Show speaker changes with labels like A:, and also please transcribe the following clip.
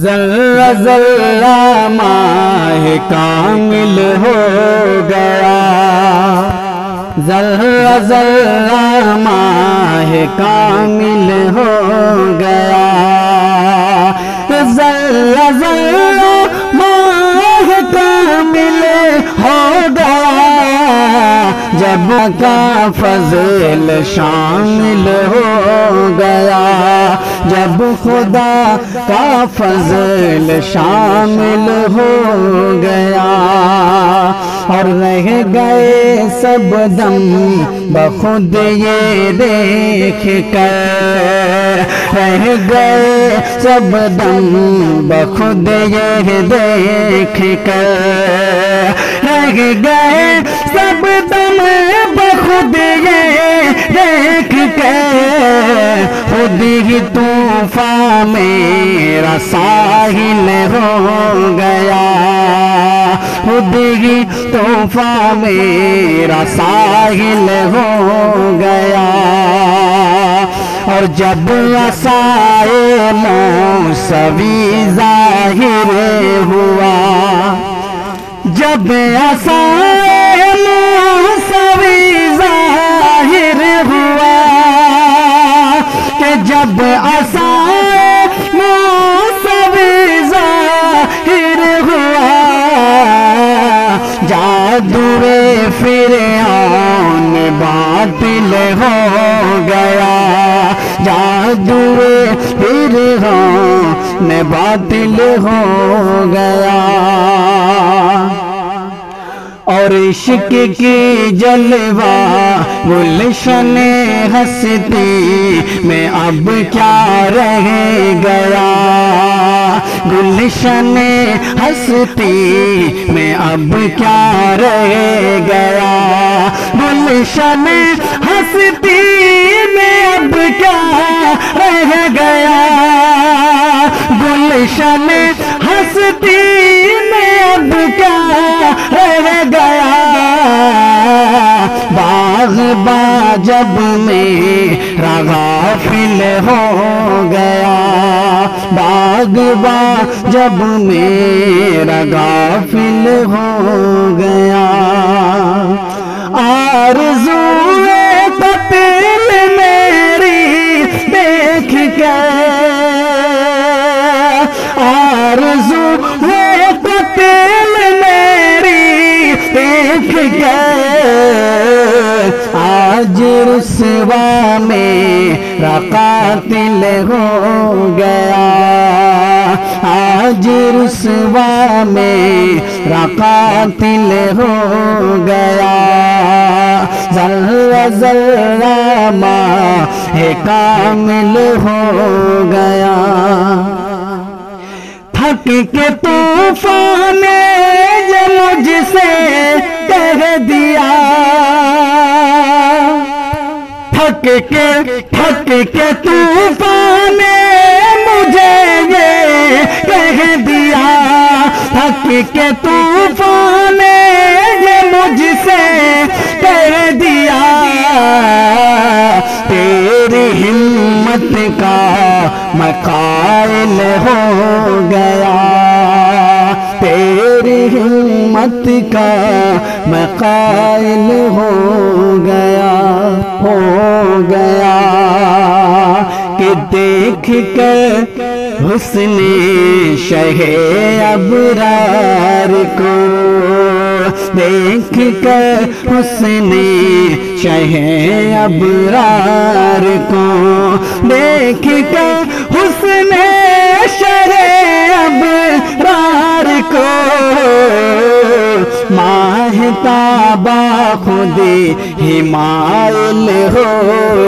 A: ذرہ ذرہ ماہ کامل ہو گیا، ذرہ ذرہ ماہ کامل ہو گیا، ذرہ ذرہ ماہ کامل ہو گیا، جب کا فضل شامل ہو گیا، جب خدا کا فضل شامل ہو گیا، اور رہ گئے سب دم بخود یہ دیکھ کر، رہ گئے سب دم بخود یہ دیکھ کر، رہ گئے سب دم بخود یہ دیکھ کر، خود ہی طوفان میرا ساحل ہو گیا، خود ہی طوفان میرا ساحل ہو گیا، اور جب عصائے موسوی ظاہر ہوا، جب عصائے موسوی ظاہر ہوا، کہ جب عصائے موسوی ظاہر ہوا، جادوئے فرعون باطل ہو گیا، جادوئے فرعون باطل ہو گیا، اور عشق کی جلوہ گلشن ہستی میں اب کیا رہ گیا، گلشن ہستی میں اب کیا رہ گیا، گلشن ہستی میں اب کیا رہ گیا، گلشن ہستی میں اب کیا رہ گیا، باغ جب میرا غافل ہو گیا، باغ جب میرا غافل ہو گیا، آرزوئے قتل میری دیکھ کر، آرزوئے قتل میری دیکھ کر، آج رسوا میرا قاتل ہو گیا، آج رسوا میرا قاتل ہو گیا، ذرہ ذرہ ماہ کامل ہو گیا، تھک کے طوفان نے یہ مجھ سے کہہ دیا، تھک کے طوفان نے مجھے یہ کہہ دیا، تھک کے طوفان نے یہ مجھ سے کہہ دیا، تیری ہمت کا میں قائل ہو گیا، تیری ہمت کا میں قائل ہو گیا، کہ دیکھ کر حسن شہ ابرار کو، دیکھ کر حسن شہ ابرار کو، دیکھ کر حسن شہ ابرار کو، ماہتابہ خود ہی مائل ہو